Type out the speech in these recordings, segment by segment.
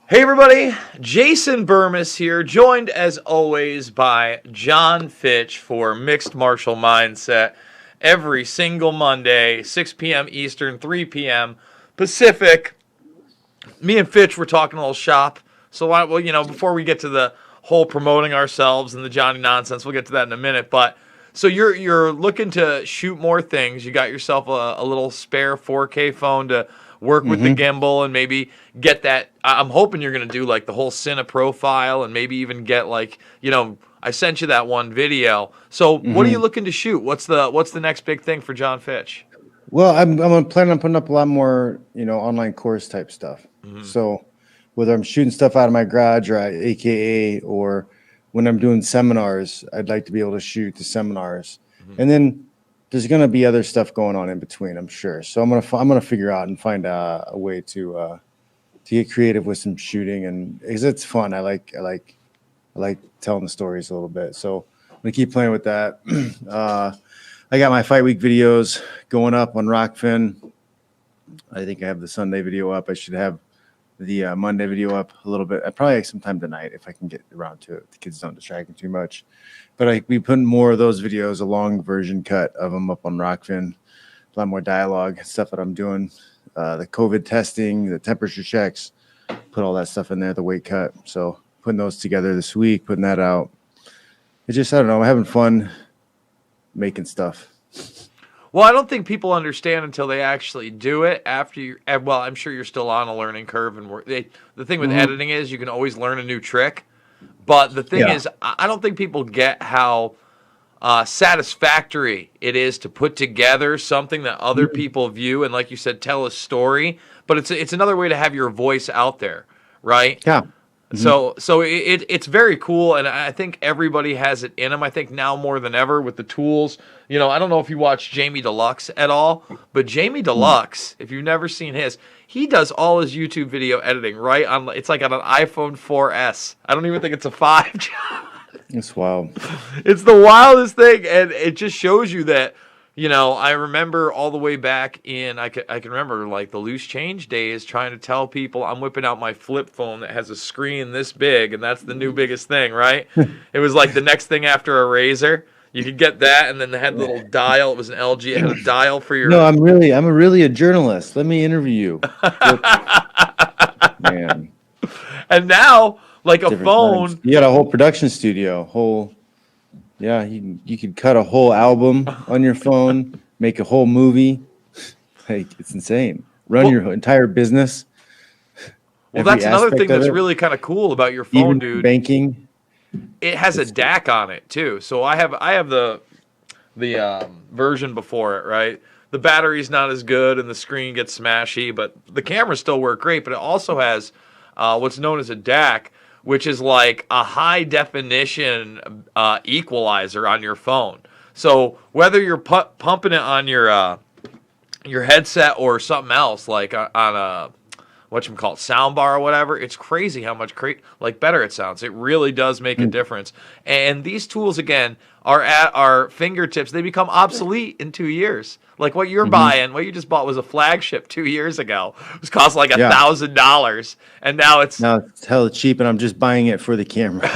Hey everybody, Jason Burmis here, joined as always by John Fitch for Mixed Martial Mindset every single Monday, 6 p.m. Eastern, 3 p.m. Pacific. Me and Fitch were talking a little shop, so before we get to the whole promoting ourselves and the Johnny nonsense, we'll get to that in a minute. But so you're looking to shoot more things. You got yourself a little spare 4K phone to work with the gimbal and maybe get that. I'm hoping you're going to do like the whole Cine profile and maybe even get I sent you that one video. So what are you looking to shoot? What's the next big thing for John Fitch? Well, I'm planning on putting up a lot more, online course type stuff. So whether I'm shooting stuff out of my garage or at AKA or when I'm doing seminars, I'd like to be able to shoot the seminars. And then there's going to be other stuff going on in between, I'm sure. So I'm gonna figure out and find a way to get creative with some shooting, and because it's fun. I like telling the stories a little bit. So I'm gonna keep playing with that. I got my fight week videos going up on Rockfin. I think I have the Sunday video up. I should have the Monday video up a little bit. Probably sometime tonight if I can get around to it. The kids don't distract me too much. But I be putting more of those videos, a long version cut of them up on Rockfin. A lot more dialogue, stuff that I'm doing. The COVID testing, the temperature checks, put all that stuff in there, the weight cut. So putting those together this week, putting that out. It's just, I don't know, I'm having fun making stuff. Well, I don't think people understand until they actually do it. Well, I'm sure you're still on a learning curve, and the thing with editing is you can always learn a new trick. But the thing is, I don't think people get how satisfactory it is to put together something that other people view and, like you said, tell a story. But it's another way to have your voice out there, right? Yeah. So it's very cool, and I think everybody has it in them. I think now more than ever with the tools. I don't know if you watch Jamie Deluxe at all, but Jamie Deluxe, if you've never seen his, he does all his YouTube video editing right on. It's like on an iPhone 4S. I don't even think it's a 5. It's wild. It's the wildest thing, and it just shows you that. I remember all the way back in, I can remember like the loose change days trying to tell people I'm whipping out my flip phone that has a screen this big, and that's the new biggest thing, right? It was like the next thing after a Razor. You could get that, and then they had a little dial. It was an LG. It had a dial for your... No, I'm really a journalist. Let me interview you. Man. And now, like a phone... Times. You got a whole production studio, Yeah, you could cut a whole album on your phone, make a whole movie. Like, it's insane. Run your entire business. Well, that's another thing that's really kind of cool about your phone, even dude. Banking. It has a DAC on it too. So I have the version before it, right? The battery's not as good and the screen gets smashy, but the cameras still work great. But it also has what's known as a DAC, which is like a high definition equalizer on your phone. So whether you're pumping it on your headset or something else, like on a soundbar or whatever, it's crazy how much better it sounds. It really does make a difference. And these tools again are at our fingertips. They become obsolete in 2 years. Like what you're buying, what you just bought was a flagship 2 years ago. It was cost like $1,000, and now it's hella cheap, and I'm just buying it for the camera.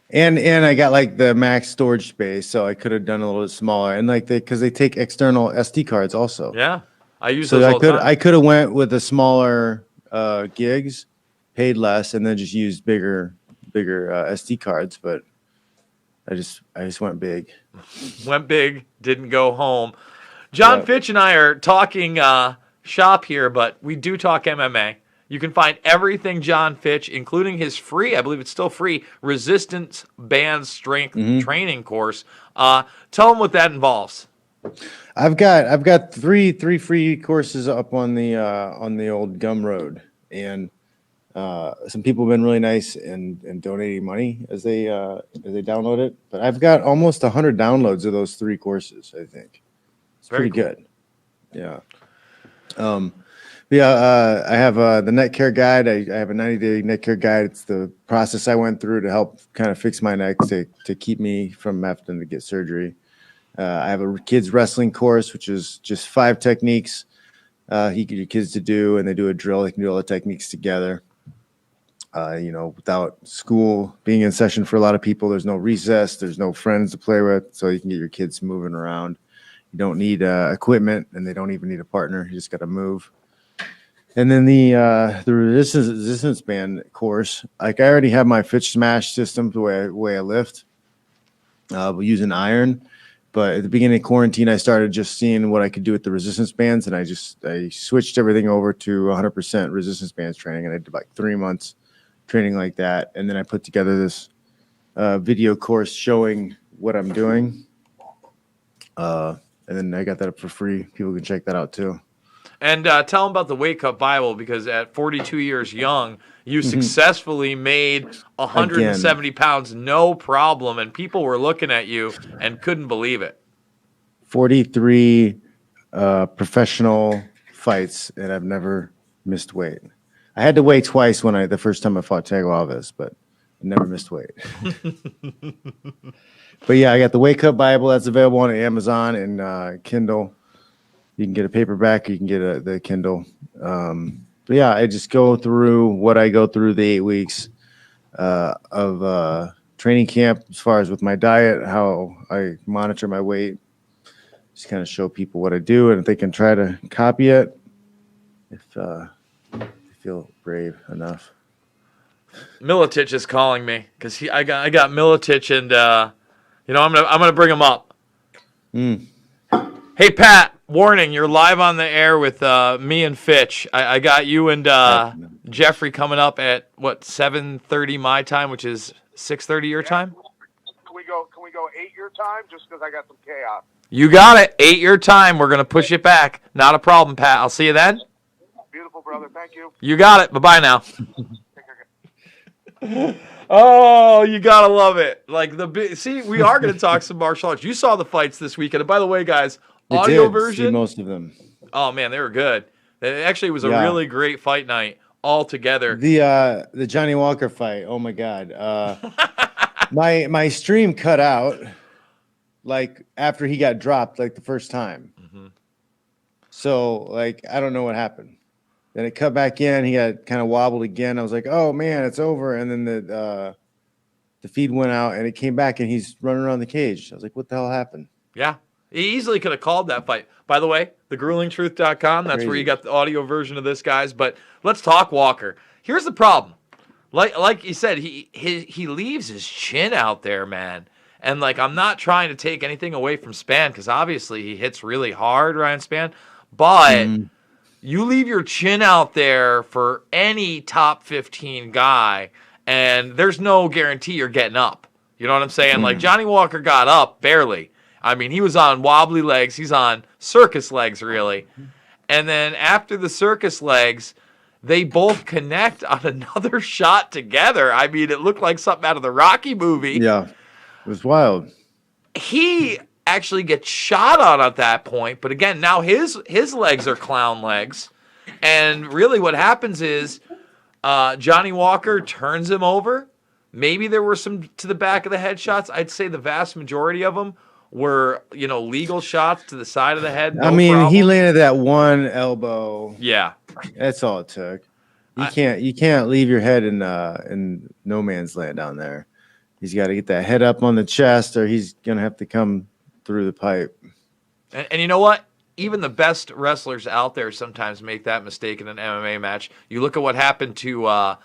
and I got like the max storage space, so I could have done a little bit smaller. And like because they take external SD cards also. Yeah, I use those all the time. I could have went with the smaller gigs, paid less, and then just used bigger SD cards, but. I just went big. Went big, didn't go home. John Fitch and I are talking shop here, but we do talk MMA. You can find everything John Fitch, including his free, I believe it's still free, resistance band strength training course. Tell them what that involves. I've got three free courses up on the old Gumroad, and some people have been really nice and donating money as they download it. But I've got almost 100 downloads of those 3 courses. I think it's pretty good. Yeah. I have the neck care guide. I have a 90-day neck care guide. It's the process I went through to help kind of fix my neck to keep me from having to get surgery. I have a kids wrestling course, which is just 5 techniques you get your kids to do, and they do a drill. They can do all the techniques together. Without school being in session for a lot of people, there's no recess, there's no friends to play with, so you can get your kids moving around. You don't need equipment, and they don't even need a partner. You just got to move. And then the resistance band course, like I already have my Fitch smash system the way I lift, using iron. But at the beginning of quarantine, I started just seeing what I could do with the resistance bands, and I switched everything over to 100% resistance bands training, and I did like 3 months training like that. And then I put together this video course showing what I'm doing. And then I got that up for free. People can check that out too. And tell them about the Wake Up Bible, because at 42 years young, you successfully made 170 pounds, no problem, and people were looking at you and couldn't believe it. 43 professional fights, and I've never missed weight. I had to weigh twice the first time I fought Thiago Alves, but I never missed weight. But yeah, I got the Wake Up Bible that's available on Amazon and Kindle. You can get a paperback, you can get the Kindle. But yeah, I just go through what I go through the 8 weeks of training camp, as far as with my diet, how I monitor my weight, just kind of show people what I do, and if they can try to copy it, if they feel brave enough. Miletich is calling me because I got Miletich, and I'm gonna bring him up. Hey Pat, warning, you're live on the air with me and Fitch. I got you and Jeffrey coming up at 7:30 my time, which is 6:30 your time. Can we go 8 your time? Just because I got some chaos. You got it. 8 your time. We're gonna push it back. Not a problem, Pat. I'll see you then. Beautiful, brother. Thank you. You got it. Bye-bye now. Oh, you gotta love it. Like see, we are gonna talk some martial arts. You saw the fights this weekend, and by the way, guys, audio version. See most of them. Oh man, they were good. It actually was a really great fight night all together. The Johnny Walker fight. Oh my God. My stream cut out like after he got dropped like the first time. So like I don't know what happened. Then it cut back in. He got kind of wobbled again. I was like, oh man, it's over. And then the feed went out and it came back and he's running around the cage. I was like, what the hell happened? Yeah. He easily could have called that fight. By the way, thegruelingtruth.com, that's where you got the audio version of this, guys. But let's talk Walker. Here's the problem. Like you said, he leaves his chin out there, man. And like, I'm not trying to take anything away from Spann, because obviously he hits really hard, Ryan Spann. But you leave your chin out there for any top 15 guy, and there's no guarantee you're getting up. You know what I'm saying? Like, Johnny Walker got up barely. I mean, he was on wobbly legs. He's on circus legs, really. And then after the circus legs, they both connect on another shot together. I mean, it looked like something out of the Rocky movie. Yeah, it was wild. He actually gets shot on at that point, but again, now his legs are clown legs. And really what happens is Johnny Walker turns him over. Maybe there were some to the back of the head shots. I'd say the vast majority of them were, legal shots to the side of the head. No problem. He landed that one elbow. Yeah. That's all it took. You can't leave your head in no man's land down there. He's got to get that head up on the chest, or he's going to have to come through the pipe. And you know what? Even the best wrestlers out there sometimes make that mistake in an MMA match. You look at what happened to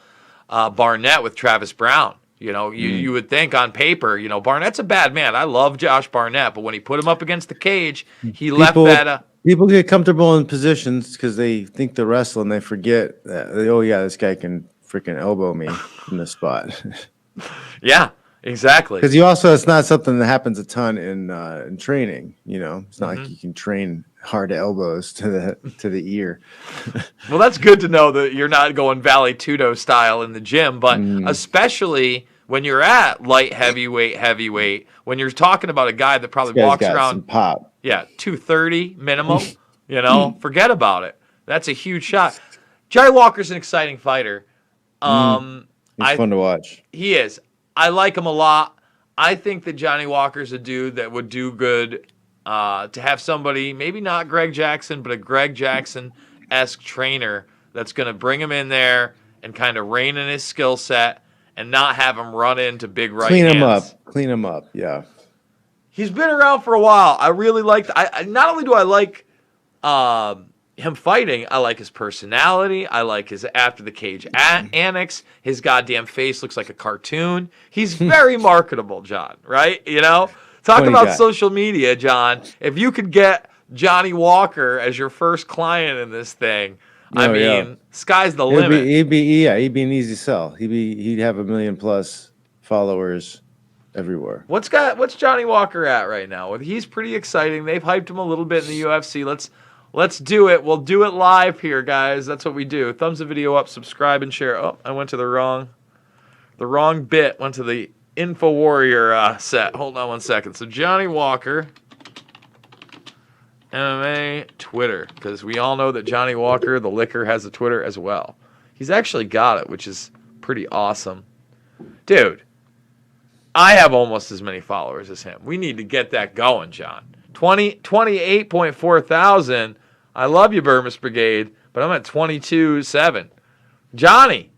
Barnett with Travis Brown. You would think on paper, Barnett's a bad man. I love Josh Barnett, but when he put him up against the cage, left that. People get comfortable in positions because they think they're wrestling. They forget that, this guy can freaking elbow me in the spot. Yeah, exactly. Because it's not something that happens a ton in training. It's not like you can train hard elbows to the ear. Well, that's good to know that you're not going Valley Tudo style in the gym, but especially when you're at light heavyweight, when you're talking about a guy that probably walks around some pop. Yeah, 230 minimum. Forget about it. That's a huge shot. Johnny Walker's an exciting fighter. He's fun to watch. He is. I like him a lot. I think that Johnny Walker's a dude that would do good to have somebody, maybe not Greg Jackson, but a Greg Jackson esque trainer that's going to bring him in there and kind of rein in his skill set and not have him run into big right hands. Clean him up. Yeah. He's been around for a while. I really like. Not only do I like him fighting, I like his personality. I like his after the cage annex. His goddamn face looks like a cartoon. He's very marketable, John. Right? You know, talk about social media, John. If you could get Johnny Walker as your first client in this thing, I mean, sky's the limit. He'd be an easy sell. He'd have 1 million plus followers everywhere. What's Johnny Walker at right now? He's pretty exciting. They've hyped him a little bit in the UFC. Let's do it. We'll do it live here, guys. That's what we do. Thumbs the video up, subscribe, and share. Oh, I went to the wrong bit. Went to the Info Warrior set. Hold on one second. So Johnny Walker, MMA Twitter, because we all know that Johnny Walker, the liquor, has a Twitter as well. He's actually got it, which is pretty awesome. Dude, I have almost as many followers as him. We need to get that going, John. 28.4 thousand. I love you, Burmese Brigade, but I'm at 22.7. Johnny,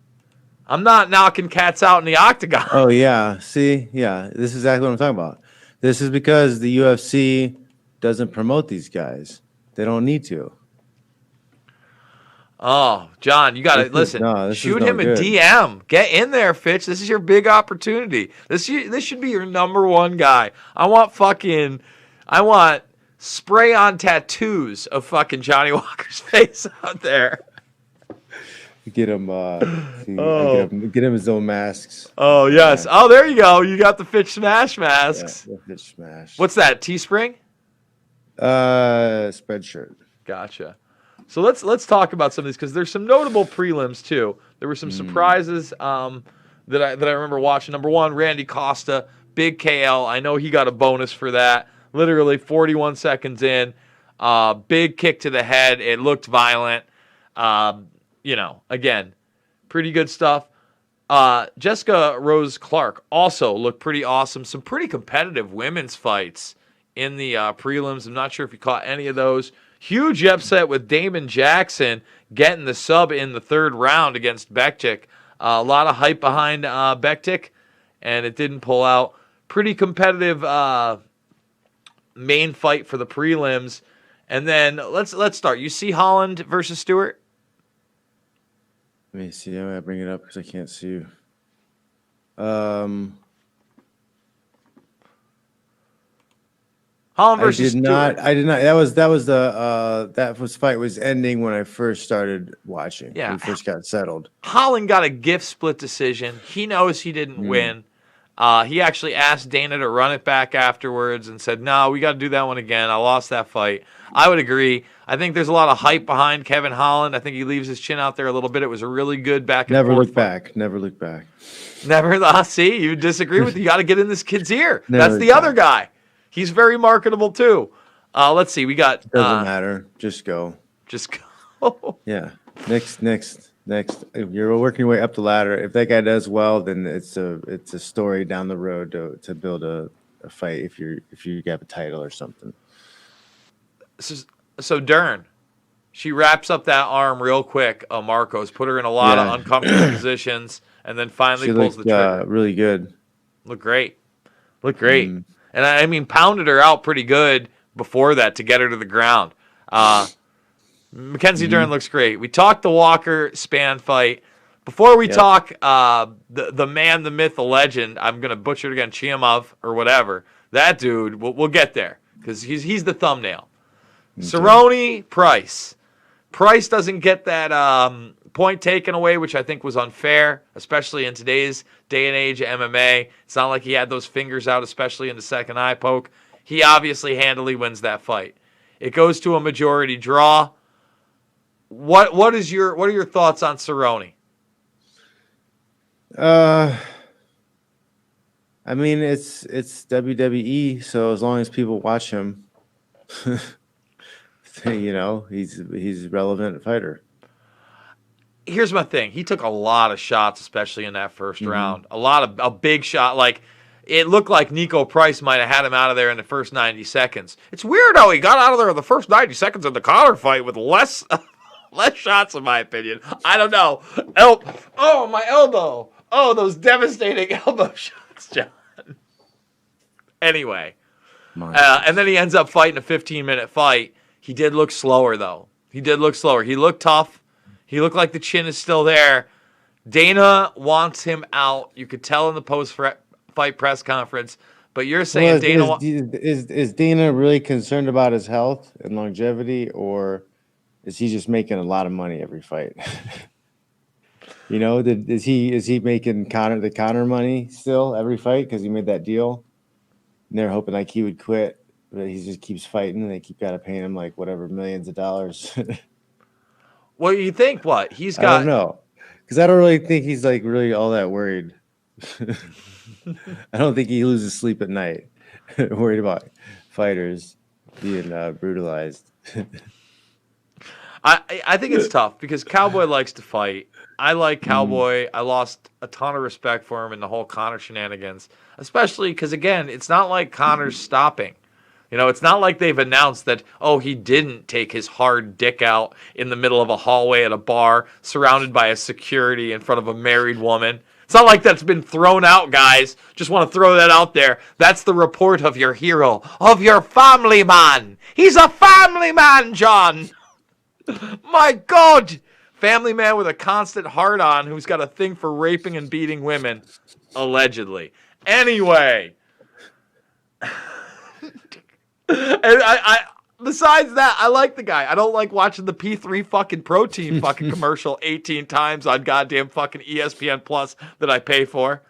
I'm not knocking cats out in the octagon. Oh, yeah. See? Yeah. This is exactly what I'm talking about. This is because the UFC doesn't promote these guys. They don't need to. Oh, John, you got to listen. Shoot him a DM. Get in there, Fitch. This is your big opportunity. This should be your number one guy. I want spray-on tattoos of fucking Johnny Walker's face out there. Get him his own masks. Oh, yes. Yeah. Oh, there you go. You got the Fitch Smash masks. Yeah, the Fitch Smash. What's that, Teespring? Spreadshirt. Gotcha. So let's talk about some of these because there's some notable prelims too. There were some surprises that I remember watching. Number one, Randy Costa, big KL. I know he got a bonus for that. Literally 41 seconds in, big kick to the head. It looked violent. Again, pretty good stuff. Jessica Rose Clark also looked pretty awesome. Some pretty competitive women's fights in the prelims. I'm not sure if you caught any of those. Huge upset with Damon Jackson getting the sub in the third round against Bektic. A lot of hype behind Bektic, and it didn't pull out. Pretty competitive main fight for the prelims. And then let's start. You see Holland versus Stewart? Let me see. I'm going to bring it up because I can't see you. Holland versus Stewart. I did not. That fight was ending when I first started watching. Yeah. When we first got settled. Holland got a gift split decision. He knows he didn't win. He actually asked Dana to run it back afterwards and said, no, we got to do that one again. I lost that fight. I would agree. I think there's a lot of hype behind Kevin Holland. I think he leaves his chin out there a little bit. It was a really good back and forth. Never look back. See, you disagree with you. Got to get in this kid's ear. That's the other guy. He's very marketable too. Let's see. We got. Doesn't matter. Just go. Yeah. Next. If you're working your way up the ladder, if that guy does well, then it's a story down the road to build a fight. If you have a title or something. So Dern, she wraps up that arm real quick. Marcos put her in a lot of uncomfortable positions, and then finally pulls the trigger. Really good. Looked great. And I mean, pounded her out pretty good before that to get her to the ground. Mackenzie Dern looks great. We talked the Walker Spann fight. Before we talk the man, the myth, the legend, I'm going to butcher it again, Chiamov or whatever. That dude, we'll get there because he's the thumbnail. Cerrone, Price. Price doesn't get that point taken away, which I think was unfair, especially in today's day and age of MMA. It's not like he had those fingers out, especially in the second eye poke. He obviously handily wins that fight. It goes to a majority draw. What are your thoughts on Cerrone? I mean, it's WWE, so as long as people watch him, he's a relevant fighter. Here's my thing. He took a lot of shots, especially in that first round. A big shot. Like, it looked like Nico Price might have had him out of there in the first 90 seconds. It's weird how he got out of there in the first 90 seconds of the Conor fight with less Less shots, in my opinion. I don't know. Oh, my elbow. Oh, those devastating elbow shots, John. Anyway. And then he ends up fighting a 15-minute fight. He did look slower, though. He looked tough. He looked like the chin is still there. Dana wants him out. You could tell in the post-fight press conference. But you're saying is Dana really concerned about his health and longevity, or is he just making a lot of money every fight? Is he making the Conor money still every fight because he made that deal? And they're hoping like he would quit, but he just keeps fighting, and they keep gotta paying him like whatever millions of dollars. Well, you think what he's got? I don't know, because I don't really think he's like really all that worried. I don't think he loses sleep at night, worried about fighters being brutalized. I think it's tough because Cowboy likes to fight. I like Cowboy. I lost a ton of respect for him in the whole Conor shenanigans, especially because, again, it's not like Conor's stopping. It's not like they've announced that, he didn't take his hard dick out in the middle of a hallway at a bar surrounded by a security in front of a married woman. It's not like that's been thrown out, guys. Just want to throw that out there. That's the report of your hero, of your family man. He's a family man, John. My God. Family man with a constant hard-on who's got a thing for raping and beating women, allegedly. Anyway. And besides that, I like the guy. I don't like watching the P3 fucking protein fucking commercial 18 times on goddamn fucking ESPN Plus that I pay for.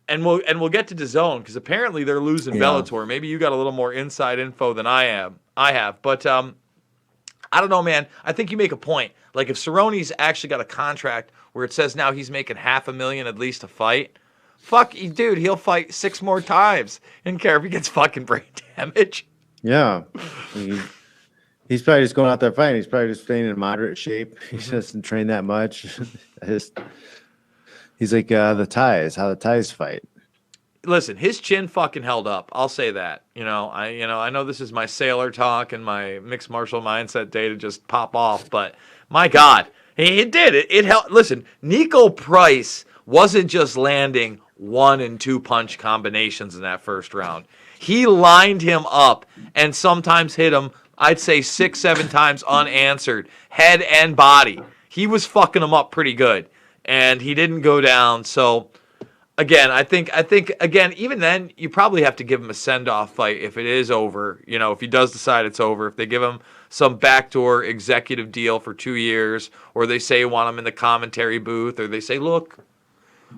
And we'll get to DAZN because apparently they're losing Bellator. Maybe you got a little more inside info than I have. But I don't know, man. I think you make a point. Like, if Cerrone's actually got a contract where it says now he's making $500,000 at least to fight, dude, he'll fight 6 more times. And care if he gets fucking brain damage. Yeah. He's probably just going out there fighting. He's probably just staying in moderate shape. He doesn't train that much. He's like how the Thais fight. Listen, his chin fucking held up. I'll say that. I know this is my sailor talk and my mixed martial mindset day to just pop off, but my God, it did. It held. Listen, Nico Price wasn't just landing 1 and 2 punch combinations in that first round. He lined him up and sometimes hit him, I'd say 6-7 times unanswered, head and body. He was fucking him up pretty good, and he didn't go down. So again, I think again, even then, you probably have to give him a send-off fight if it is over. If he does decide it's over, if they give him some backdoor executive deal for 2 years, or they say want him in the commentary booth, or they say, look,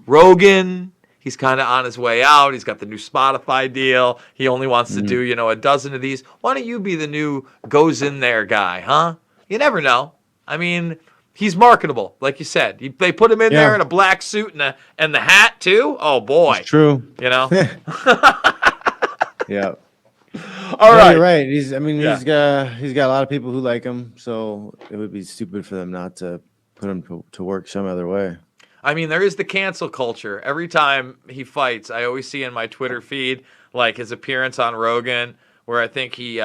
Rogan, he's kind of on his way out. He's got the new Spotify deal. He only wants to do, a dozen of these. Why don't you be the new goes in there guy, huh? You never know. I mean, he's marketable, like you said. They put him in there in a black suit and the hat too. Oh boy, it's true. Yeah. All right. You're right. He's got a lot of people who like him, so it would be stupid for them not to put him to work some other way. I mean, there is the cancel culture. Every time he fights, I always see in my Twitter feed, like his appearance on Rogan, where I think he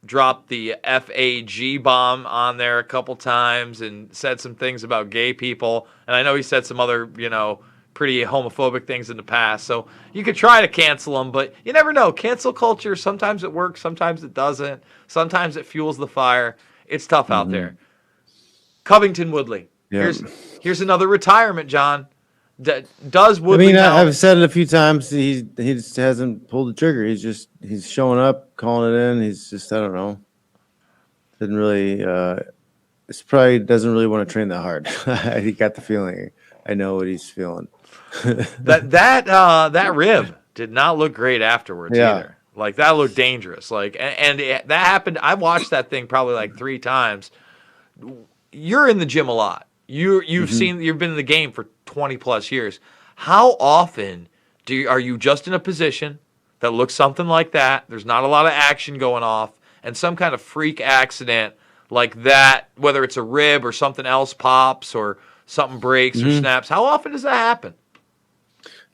dropped the FAG bomb on there a couple times and said some things about gay people. And I know he said some other, pretty homophobic things in the past. So you could try to cancel him, but you never know. Cancel culture, sometimes it works, sometimes it doesn't. Sometimes it fuels the fire. It's tough out there. Covington Woodley. Yeah. Here's another retirement, John. Does Woodley? I've said it a few times. He just hasn't pulled the trigger. He's showing up, calling it in. He's just, I don't know. Didn't really. It's probably doesn't really want to train that hard. I got the feeling. I know what he's feeling. that rib did not look great afterwards either. Like, that looked dangerous. Like, and that happened. I watched that thing probably like 3 times. You're in the gym a lot. You've been in the game for 20 plus years. How often are you just in a position that looks something like that? There's not a lot of action going off, and some kind of freak accident like that, whether it's a rib or something else pops or something breaks or snaps. How often does that happen?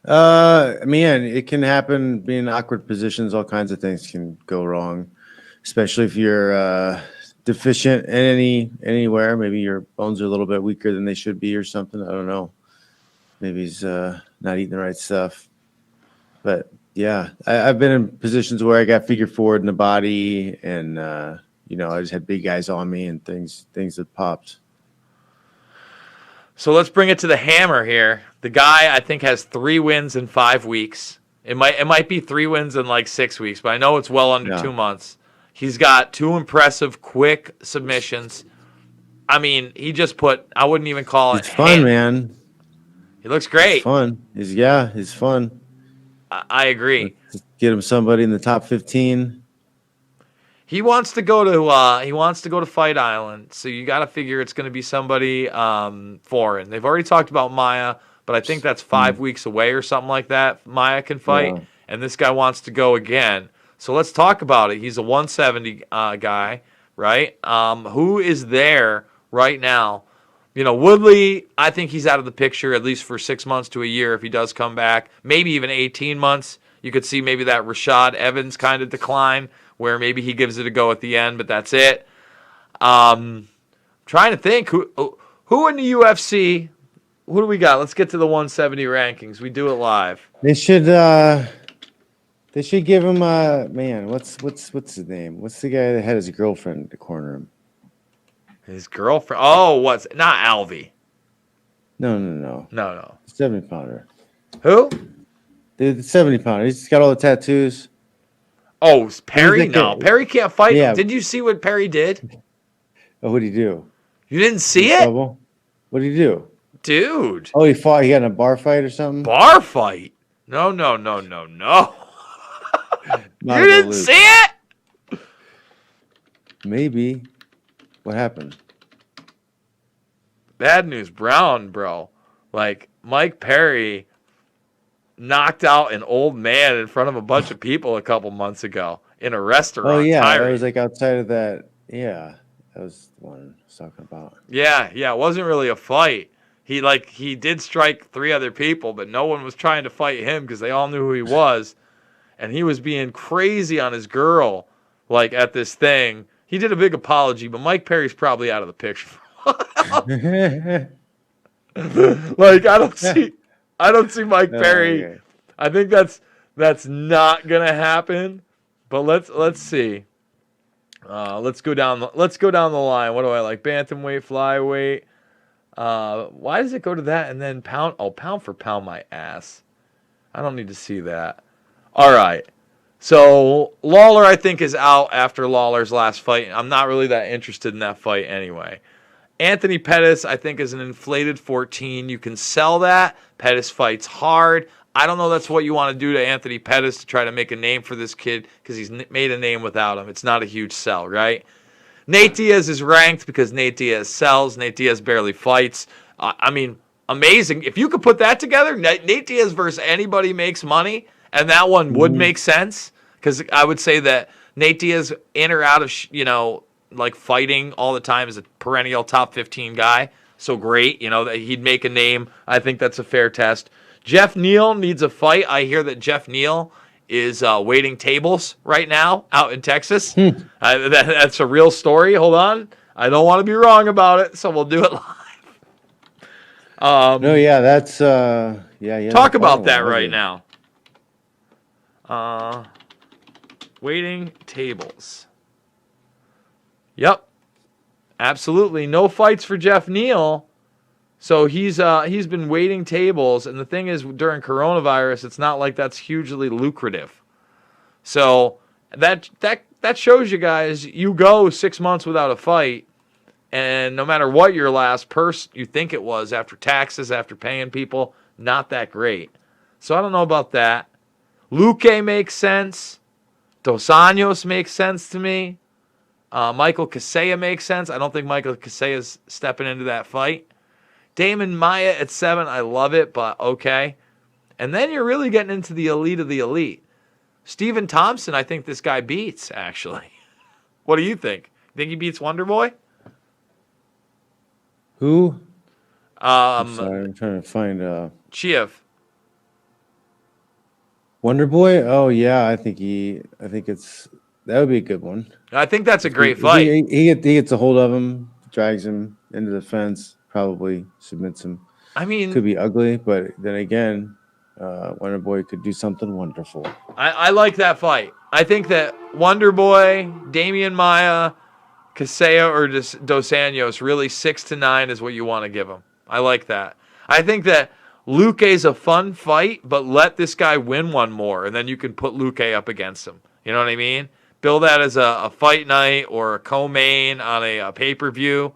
It can happen. Being in awkward positions, all kinds of things can go wrong, especially if you're deficient anywhere. Maybe your bones are a little bit weaker than they should be or something. I don't know. Maybe he's not eating the right stuff. But yeah, I've been in positions where I got figure forward in the body, and I just had big guys on me and things that popped. So let's bring it to the hammer here. The guy I think has 3 wins in 5 weeks. It might be 3 wins in like 6 weeks, but I know it's well under 2 months. He's got 2 impressive quick submissions. I mean, he just I wouldn't even call it. It's fun, man. He looks great. It's fun. He's fun. I agree. Let's get him somebody in the top 15. He wants to go to Fight Island, so you got to figure it's going to be somebody foreign. They've already talked about Maya, but I think that's 5 weeks away or something like that. Maya can fight, and this guy wants to go again. So let's talk about it. He's a 170 guy, right? Who is there right now? Woodley, I think he's out of the picture at least for 6 months to a year if he does come back. Maybe even 18 months. You could see maybe that Rashad Evans kind of decline where maybe he gives it a go at the end, but that's it. Trying to think who in the UFC. Who do we got? Let's get to the 170 rankings. We do it live. They should give him man. What's his name? What's the guy that had his girlfriend to corner him? His girlfriend. Oh, what's not Alvy? No. 70-pounder. Who? The 70-pounder. He's got all the tattoos. Oh, Perry? No, Perry can't fight. Yeah. Did you see what Perry did? Oh, what did he do? You didn't see it? What did he do? Dude. Oh, he fought. He got in a bar fight or something? Bar fight? No. You didn't see it? Maybe. What happened? Bad news, Brown, bro. Like, Mike Perry knocked out an old man in front of a bunch of people a couple months ago in a restaurant. Oh, yeah. Tyree. I was like outside of that. Yeah. That was the one I was talking about. Yeah. It wasn't really a fight. He did strike 3 other people, but no one was trying to fight him because they all knew who he was. And he was being crazy on his girl, like, at this thing. He did a big apology, but Mike Perry's probably out of the picture. Like, I don't see Mike Perry. Okay. I think that's not gonna happen. But let's see. Let's go down the line. What do I like? Bantamweight, flyweight. Why does it go to that and then pound? Oh, pound for pound, my ass. I don't need to see that. All right. So Lawler, I think, is out after Lawler's last fight. I'm not really that interested in that fight anyway. Anthony Pettis, I think, is an inflated 14. You can sell that. Pettis fights hard. I don't know that's what you want to do to Anthony Pettis to try to make a name for this kid because he's made a name without him. It's not a huge sell, right? Nate Diaz is ranked because Nate Diaz sells. Nate Diaz barely fights. I mean, amazing. If you could put that together, Nate Diaz versus anybody makes money, and that one would make sense because I would say that Nate Diaz in or out of, like fighting all the time is a perennial top 15 guy. So great, that he'd make a name. I think that's a fair test. Jeff Neal needs a fight. I hear that Jeff Neal is waiting tables right now out in Texas. That's a real story. Hold on. I don't want to be wrong about it, so we'll do it live. No, yeah, that's yeah. Talk about that right now. Waiting tables. Yep. Absolutely. No fights for Jeff Neal. So he's been waiting tables, and the thing is, during coronavirus, it's not like that's hugely lucrative. So that shows you guys, you go 6 months without a fight, and no matter what your last purse you think it was after taxes, after paying people, not that great. So I don't know about that. Luque makes sense. Dos Anjos makes sense to me. Michael Kaseya makes sense. I don't think Michael Kaseya is stepping into that fight. Damon Maya at 7, I love it, but okay. And then you're really getting into the elite of the elite. Stephen Thompson, I think this guy beats, actually. What do you think? Think he beats Wonder Boy? Who? I'm sorry, I'm trying to find Chiev. Wonder Boy? Oh yeah, I think it's That would be a good one. I think that's a great If fight. He gets a hold of him, drags him into the fence, probably submits him. I mean, Could be ugly, but then again, Wonder Boy could do something wonderful. I like that fight. I think that Wonder Boy, Damian Maia, Casella, or Dos Anjos, really 6-9 is what you want to give him. I like that. I think that Luque's a fun fight, but let this guy win one more, and then you can put Luque up against him. You know what I mean? Bill that as a fight night or a co-main on a pay-per-view.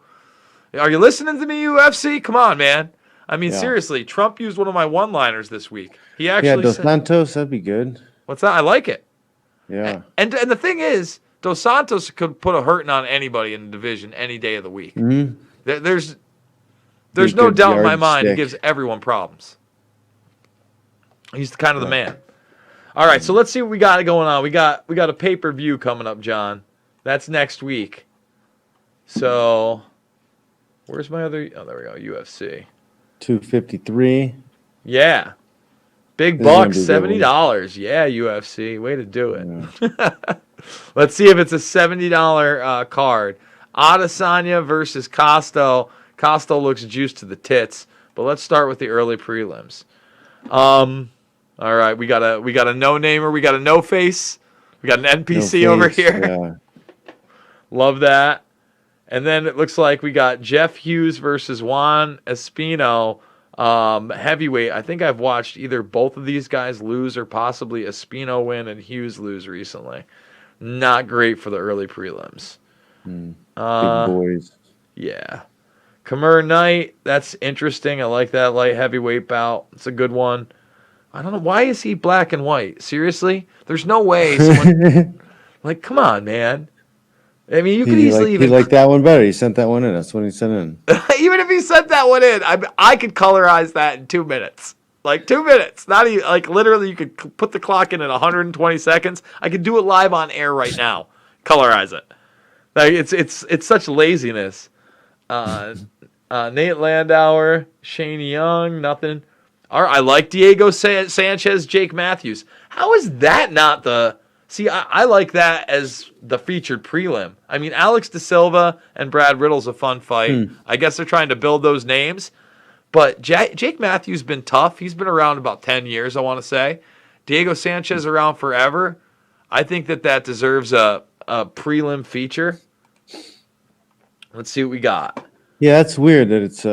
Are you listening to me, UFC? Come on, man. I mean, seriously, Trump used one of my one-liners this week. He actually Dos said, Santos, that'd be good. what's that? I like it. Yeah. And the thing is, Dos Santos could put a hurting on anybody in the division any day of the week. Mm-hmm. There's no good doubt in my mind he yardstick. gives everyone problems. He's kind of the man. All right, so let's see what we got going on. We got a pay-per-view coming up, John. That's next week. So, where's my other? Oh, there we go. UFC. 253. Yeah. Big This is gonna bucks, be a good one. $70. Yeah, UFC. Way to do it. Let's see if it's a $70 card. Adesanya versus Costa. Costa looks juiced to the tits, but let's start with the early prelims. All right, we got a no-namer, we got a no-face, we got an NPC over here. Yeah. Love that. And then it looks like we got Jeff Hughes versus Juan Espino, heavyweight. I think I've watched either both of these guys lose or possibly Espino win and Hughes lose recently. Not great for the early prelims. Big boys. Yeah. Khmer Knight, that's interesting. I like that light heavyweight bout. It's a good one. I don't know. Why is he black and white? Seriously? There's no way someone... like, come on, man. I mean, you could easily He liked that one better. He sent that one in. That's what he sent in. even if he sent that one in, I could colorize that in 2 minutes. Like 2 minutes. Not even, like, literally, you could put the clock in at 120 seconds. I could do it live on air right now. Colorize it. Like, it's such laziness. Nate Landauer, Shane Young, nothing. All right, I like Diego Sanchez, Jake Matthews. How is that not the... See, I like that as the featured prelim. I mean, Alex De Silva and Brad Riddle's a fun fight. I guess they're trying to build those names. But Jake Matthews been tough. He's been around about 10 years, I want to say. Diego Sanchez around forever. I think that deserves a prelim feature. Let's see what we got. Yeah, that's weird that it's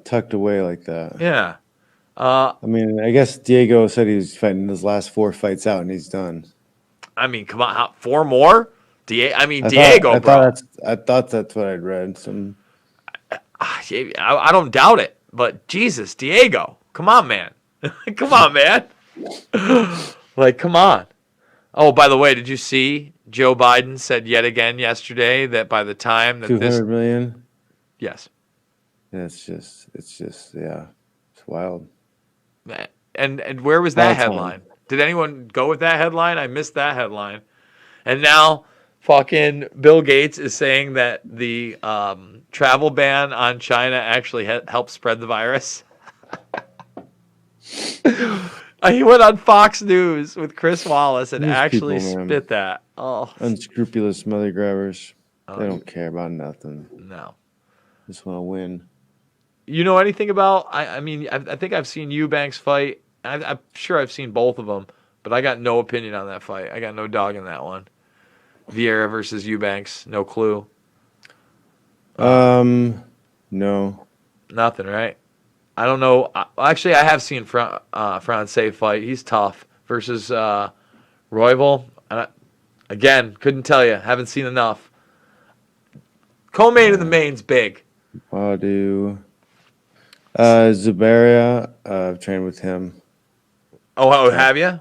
tucked away like that. Yeah. I mean, I guess Diego said he was fighting his last 4 fights out and he's done. I mean, come on, 4 more? Diego, I bro. I thought that's what I'd read. I don't doubt it, but Jesus, Diego, come on, man. Come on, man. Like, come on. Oh, by the way, did you see Joe Biden said yet again yesterday that by the time that 200 million? Yes. Yeah, it's just, yeah, it's wild. And where was that Wild time. headline? Did anyone go with that headline? I missed that headline. And now fucking Bill Gates is saying that the travel ban on China actually helped spread the virus. He went on Fox News with Chris Wallace and These actually people, man. spit that. Oh, Unscrupulous mother grabbers. They don't care about nothing. no. Just want to win. You know anything about? I mean, I think I've seen Eubanks fight. I'm sure I've seen both of them, but I got no opinion on that fight. I got no dog in that one. Vieira versus Eubanks, no clue. No. Nothing, right? I don't know. Actually, I have seen Francais fight. He's tough versus Royval. Again, couldn't tell you. Haven't seen enough. Co-main in the main's big. Wadu. Zubaria, I've trained with him. Oh, have you?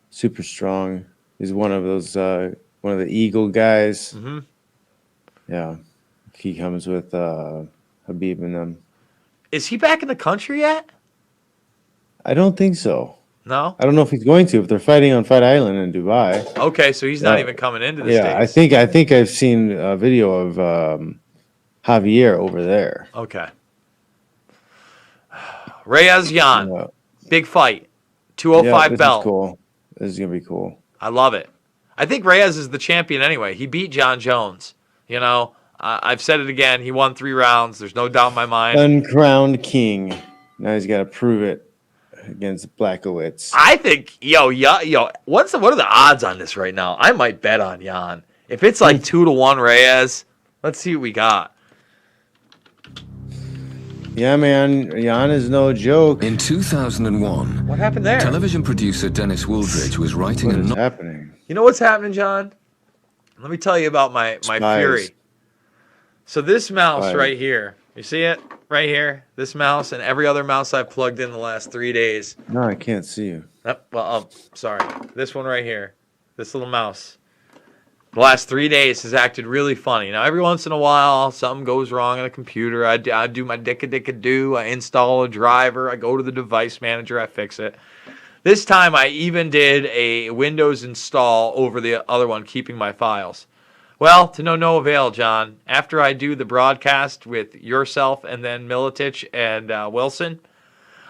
Super strong. He's one of those, one of the Eagle guys. Mm-hmm. Yeah. He comes with Habib and them. Is he back in the country yet? I don't think so. No? I don't know if he's going to. If they're fighting on Fight Island in Dubai. Okay, so he's not even coming into the Yeah, States. I think I've seen a video of Javier over there. Okay. Reyes Yan. Yeah. Big fight. 205 this belt. is cool. This is gonna be cool. I love it. I think Reyes is the champion anyway. He beat John Jones. You know, I've said it again. He won 3 rounds. There's no doubt in my mind. Uncrowned king. Now he's got to prove it against Blackowitz. I think, what are the odds on this right now? I might bet on Jan. If it's like 2-1 Reyes, let's see what we got. Yeah, man, Jan is no joke. In 2001, What happened there? television producer Dennis Wooldridge was writing What a is novel. happening? You know what's happening, John? Let me tell you about my fury. So this mouse Spies. right here, you see it right here? This mouse and every other mouse I've plugged in the last 3 days. No, I can't see you. Sorry. This one right here, this little mouse. The last 3 days has acted really funny. Now, every once in a while, something goes wrong on a computer. I do my dicka-dicka-do. I install a driver. I go to the device manager. I fix it. This time, I even did a Windows install over the other one, keeping my files. Well, to no avail, John. After I do the broadcast with yourself and then Militich and Wilson,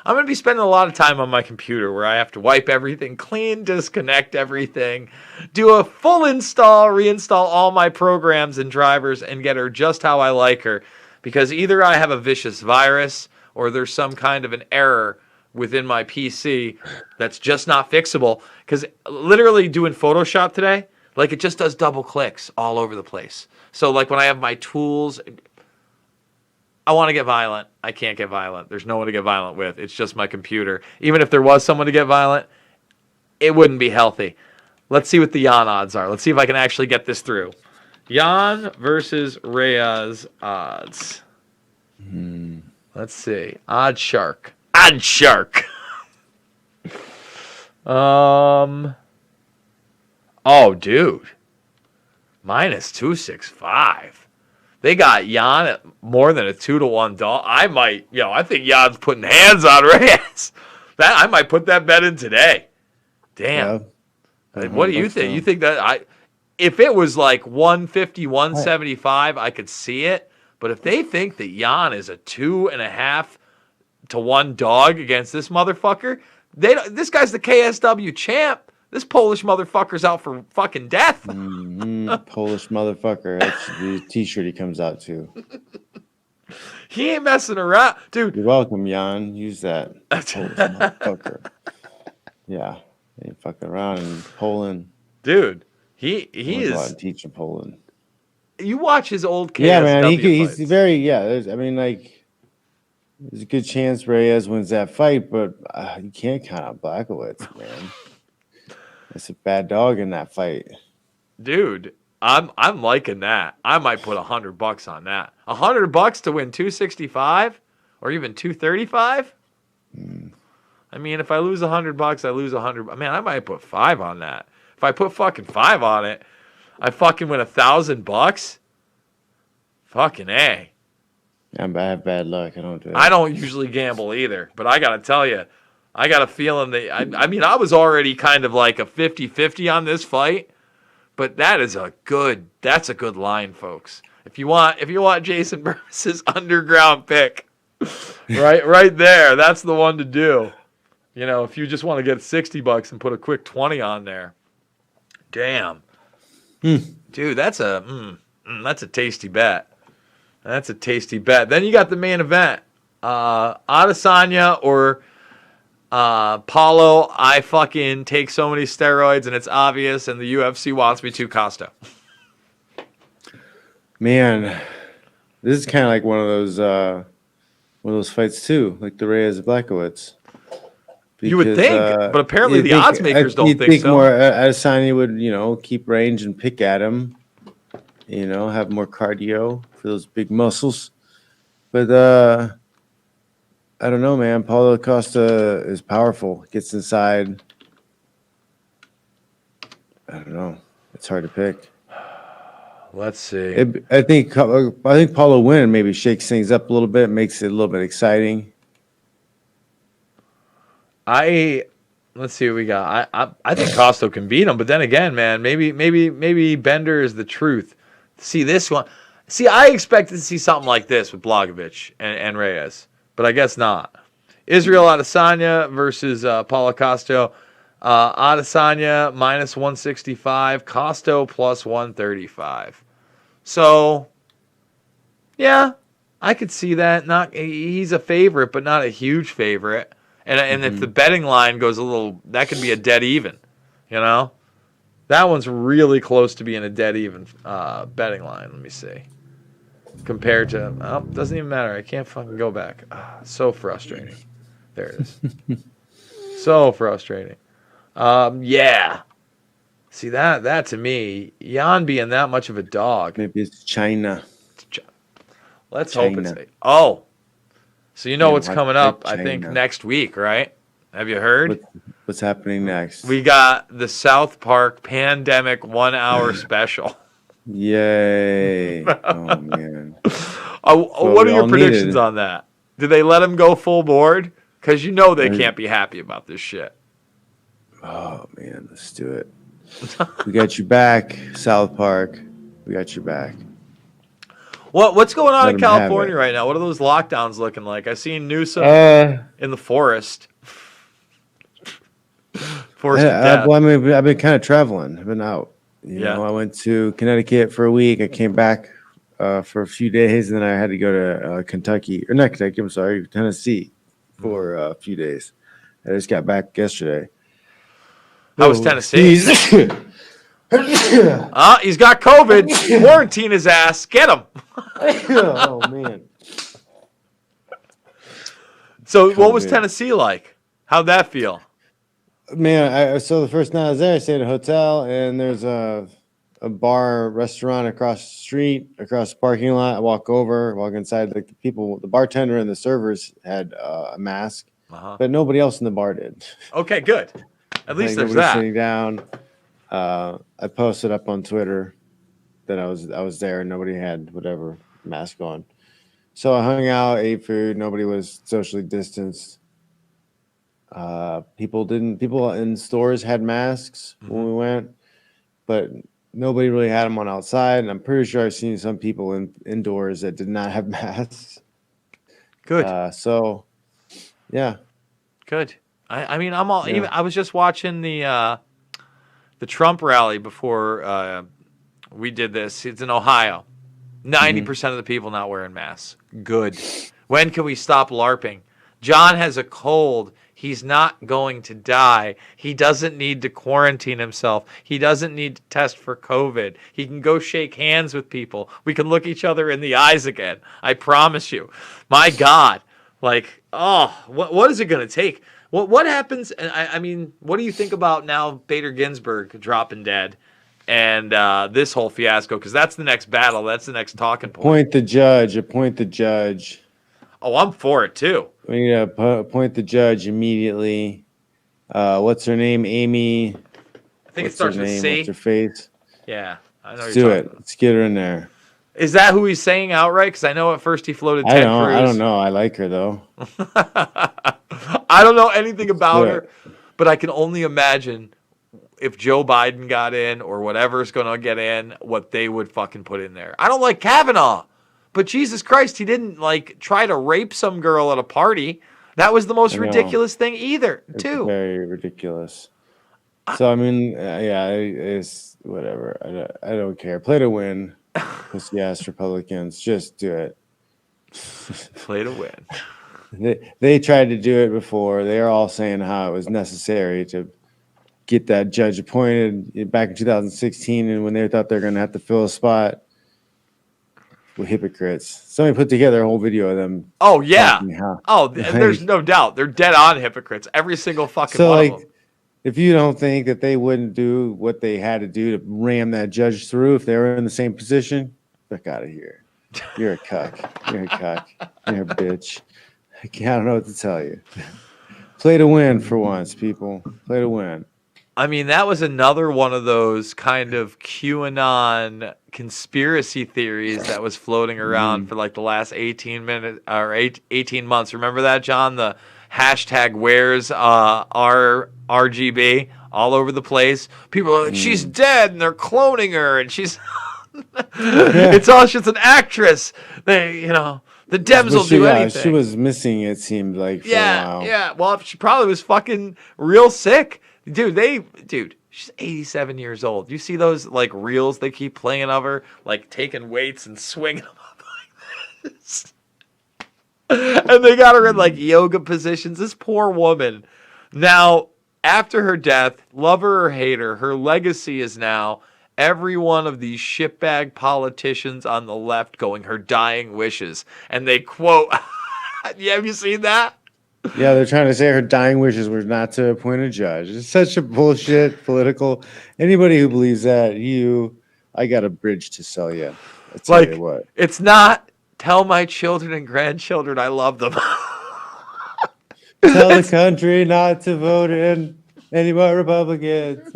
I'm going to be spending a lot of time on my computer where I have to wipe everything clean, disconnect everything, do a full install, reinstall all my programs and drivers, and get her just how I like her. Because either I have a vicious virus or there's some kind of an error within my PC that's just not fixable. Because literally doing Photoshop today, like it just does double clicks all over the place. So like when I have my tools, I want to get violent. I can't get violent. There's no one to get violent with. It's just my computer. Even if there was someone to get violent, it wouldn't be healthy. Let's see what the Jan odds are. Let's see if I can actually get this through. Jan versus Reyes odds. Let's see. Odd Shark. Odd Shark. Oh, dude. Minus 265. They got Jan at more than a 2-1 dog. I think Jan's putting hands on Reyes. I might put that bet in today. Damn. Yeah. What do you think? You think that if it was like 150, 175, I could see it. But if they think that Jan is a 2.5 to 1 dog against this motherfucker, this guy's the KSW champ. This Polish motherfucker's out for fucking death. Polish motherfucker. That's the t-shirt he comes out to. He ain't messing around. Dude. You're welcome, Jan. Use that. Polish motherfucker. Yeah. He ain't fucking around in Poland. Dude, he is teaching Poland. You watch his old KSW Yeah, man. He's fights. very, there's a good chance Reyes wins that fight, but you can't count out Blackowitz, man. It's a bad dog in that fight. Dude, I'm liking that. I might put $100 on that. $100 to win 265 or even 235. I mean, if I lose $100, I lose 100. Man, I might put 5 on that. If I put fucking 5 on it, I fucking win $1,000. Fucking A. I have bad luck. I don't do it. I don't usually gamble either, but I gotta tell you, I got a feeling that I was already kind of like a 50-50 on this fight, but that's a good line, folks. If you want Jason Burris's underground pick, right there, that's the one to do. You know, if you just want to get $60 and put a quick 20 on there. Damn. Dude, that's a tasty bet. That's a tasty bet. Then you got the main event. Adesanya or Paulo. I fucking take so many steroids and it's obvious, and the UFC wants me to. Costa. Man, this is kind of like one of those fights too, like the Reyes Blackowitz. You would think, but apparently the odds makers don't think so. More Adesanya would, keep range and pick at him. Have more cardio for those big muscles. But I don't know, man. Paulo Costa is powerful. Gets inside. I don't know. It's hard to pick. Let's see. I think Paulo win maybe shakes things up a little bit, makes it a little bit exciting. Let's see what we got. I think Costa can beat him, but then again, man, maybe Bender is the truth. See this one. See, I expected to see something like this with Blachowicz and Reyes, but I guess not. Israel Adesanya versus Paulo Costa. Adesanya minus 165. Costa plus 135. So, yeah, I could see that. He's a favorite, but not a huge favorite. And if the betting line goes that could be a dead even. You know, that one's really close to being a dead even betting line. Let me see. Compared to, doesn't even matter. I can't fucking go back. So frustrating. There it is. So frustrating. Yeah. See that to me, Jan being that much of a dog. Maybe it's China. Let's hope it's. Oh, so you know what's coming up? China. I think next week, right? Have you heard? What's happening next? We got the South Park Pandemic 1 hour special. Yay! Oh man. What are your predictions on that? Did they let him go full board? Because you know they can't be happy about this shit. Oh man, let's do it. We got you back, South Park. We got you back. What's going on in California right now? What are those lockdowns looking like? I seen Newsom in the forest. Forest of death. Well, I mean, I've been kind of traveling. I've been out. You know, I went to Connecticut for a week. I came back for a few days, and then I had to go to Tennessee for a few days. I just got back yesterday. How was Tennessee? He's got COVID. Quarantine his ass. Get him. Oh man. So, what was Tennessee like? How'd that feel? Man, so the first night I was there, I stayed at a hotel, and there's a bar restaurant across the street, across the parking lot. I walk inside. Like the bartender and the servers had a mask, but nobody else in the bar did. Okay, good. At least there's that. that. Sitting down. I posted up on Twitter that I was there and nobody had whatever mask on. So I hung out, ate food. Nobody was socially distanced. People in stores had masks when we went, but nobody really had them on outside. And I'm pretty sure I've seen some people indoors that did not have masks. Good. So, yeah. Good. I mean, I'm all. Yeah. Even, I was just watching the Trump rally before we did this. It's in Ohio. 90% of the people not wearing masks. Good. When can we stop LARPing? John has a cold. He's not going to die. He doesn't need to quarantine himself. He doesn't need to test for COVID. He can go shake hands with people. We can look each other in the eyes again. I promise you. My God. Like, what is it going to take? What happens? I mean, what do you think about now Bader Ginsburg dropping dead and this whole fiasco? Because that's the next battle. That's the next talking point. Appoint the judge. Oh, I'm for it, too. We need to appoint the judge immediately. What's her name? Amy. I think it starts with C. What's her face? Yeah. I know. Let's do it. Let's get her in there. Is that who he's saying outright? Because I know at first he floated Ted Cruz. I don't know. I like her, though. I don't know anything about her, but I can only imagine if Joe Biden got in or whatever's going to get in, what they would fucking put in there. I don't like Kavanaugh, but Jesus Christ, he didn't like try to rape some girl at a party. That was the most ridiculous thing either, too. Very ridiculous. So, I mean, it's whatever. I don't care. Play to win. Pussy ass Republicans, just do it. Play to win. They tried to do it before. They are all saying how it was necessary to get that judge appointed back in 2016, and when they thought they were going to have to fill a spot. Well, hypocrites. Somebody put together a whole video of them. Oh yeah. There's no doubt. They're dead on hypocrites. Every single fucking one of them. If you don't think that they wouldn't do what they had to do to ram that judge through if they were in the same position, fuck out of here. You're a cuck. You're a cuck. You're a bitch. I don't know what to tell you. Play to win for once, people. Play to win. I mean, that was another one of those kind of QAnon conspiracy theories that was floating around for like the last 18 months. Remember that, John? The hashtag where's RGB all over the place. People are like, she's dead, and they're cloning her, and she's it's all just an actress. The Dems will do anything. She was missing, it seemed like, for a while. Yeah. Well, she probably was fucking real sick. dude, she's 87 years old. You see those like reels they keep playing of her, like taking weights and swinging them up like this. And they got her in like yoga positions. This poor woman. Now, after her death, love her or hate her legacy is now every one of these shitbag politicians on the left going her dying wishes. And they quote, yeah, have you seen that? Yeah, they're trying to say her dying wishes were not to appoint a judge. It's such a bullshit political. Anybody who believes that, I got a bridge to sell you. I tell you what. It's not tell my children and grandchildren I love them. Tell the country not to vote in any more Republicans.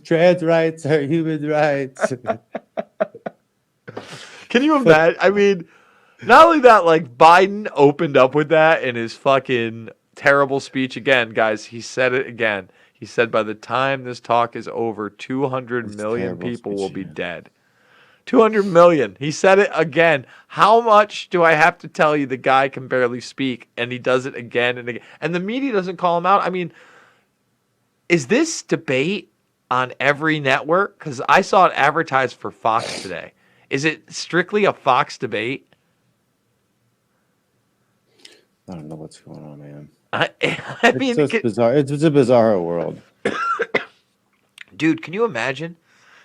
Trans rights are human rights. Can you imagine? I mean, not only that, like Biden opened up with that in his fucking terrible speech again, guys. He said it again. He said by the time this talk is over, 200 million people will be dead. 200 million. He said it again. How much do I have to tell you the guy can barely speak, and he does it again and again? And the media doesn't call him out. I mean, is this debate on every network? Because I saw it advertised for Fox today. Is it strictly a Fox debate? I don't know what's going on, man. I mean, it's bizarre. It's a bizarre world. Dude, can you imagine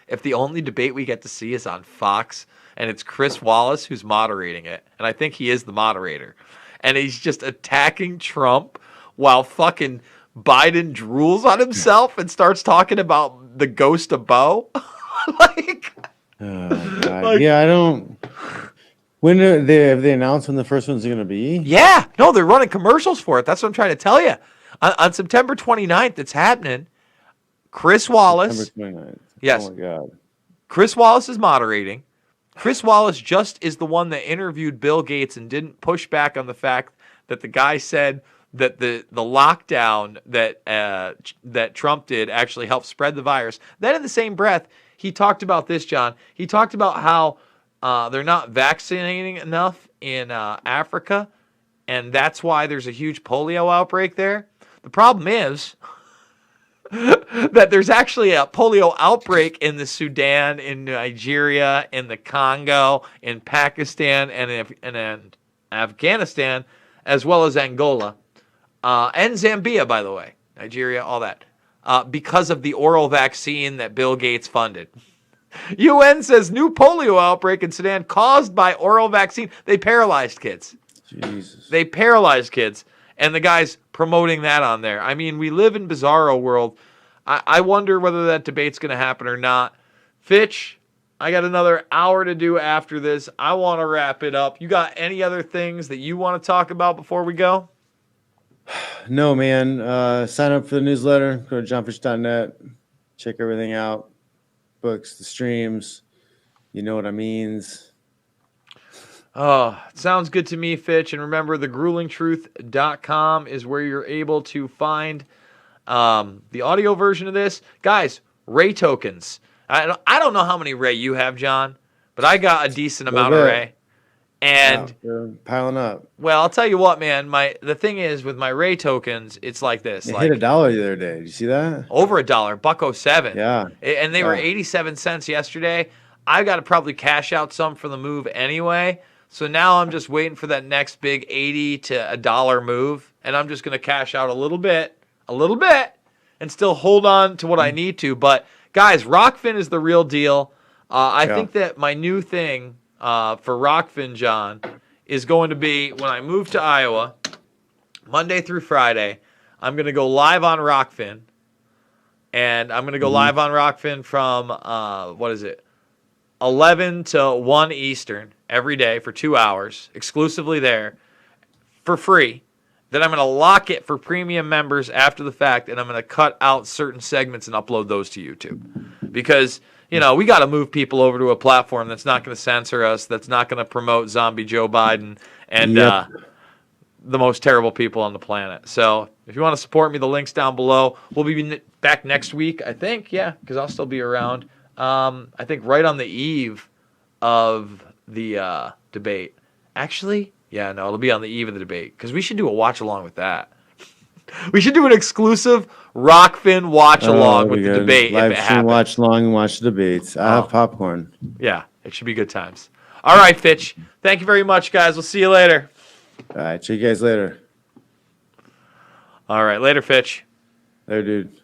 if the only debate we get to see is on Fox and it's Chris Wallace who's moderating it? And I think he is the moderator. And he's just attacking Trump while fucking Biden drools on himself and starts talking about the ghost of Bo. like, oh, God. Yeah, I don't. When have they announced when the first one's going to be? Yeah. No, they're running commercials for it. That's what I'm trying to tell you. On September 29th, it's happening. Chris Wallace. September 29th. Yes. Oh, my God. Chris Wallace is moderating. Chris Wallace just is the one that interviewed Bill Gates and didn't push back on the fact that the guy said that the lockdown that Trump did actually helped spread the virus. Then in the same breath, he talked about this, John. He talked about how they're not vaccinating enough in Africa, and that's why there's a huge polio outbreak there. The problem is that there's actually a polio outbreak in the Sudan, in Nigeria, in the Congo, in Pakistan, and in Afghanistan, as well as Angola, and Zambia, by the way. Nigeria, all that. Because of the oral vaccine that Bill Gates funded. UN says new polio outbreak in Sudan caused by oral vaccine. They paralyzed kids. Jesus. They paralyzed kids. And the guy's promoting that on there. I mean, we live in bizarro world. I wonder whether that debate's going to happen or not. Fitch, I got another hour to do after this. I want to wrap it up. You got any other things that you want to talk about before we go? No, man. Sign up for the newsletter. Go to johnfish.net. Check everything out. Books, the streams. You know what I means. Oh, sounds good to me, Fitch. And remember, thegruelingtruth.com is where you're able to find the audio version of this. Guys, Ray tokens. I don't know how many Ray you have, John, but I got a decent amount of Ray. And they're piling up. Well, I'll tell you what, man. The thing is, with my Ray tokens, it's like this. It hit $1 the other day. Did you see that? Over $1, $1.07. Yeah. And they were 87 cents yesterday. I got to probably cash out some for the move anyway. So now I'm just waiting for that next big 80 to $1 move, and I'm just going to cash out a little bit, and still hold on to what I need to. But guys, Rockfin is the real deal. I think that my new thing for Rockfin, John, is going to be when I move to Iowa, Monday through Friday, I'm going to go live on Rockfin, and I'm going to go live on Rockfin from 11 to 1 Eastern every day for 2 hours, exclusively there, for free. Then I'm going to lock it for premium members after the fact, and I'm going to cut out certain segments and upload those to YouTube. Because, we got to move people over to a platform that's not going to censor us, that's not going to promote zombie Joe Biden and the most terrible people on the planet. So if you want to support me, the link's down below. We'll be back next week, I think, because I'll still be around. I think right on the eve of the debate. Actually, it'll be on the eve of the debate because we should do a watch along with that. We should do an exclusive Rockfin watch along with we the got debate if live it stream, happens. watch along, and watch the debates. I have popcorn. Yeah, it should be good times. All right, Fitch. Thank you very much, guys. We'll see you later. All right, see you guys later. All right, later, Fitch. Later, dude.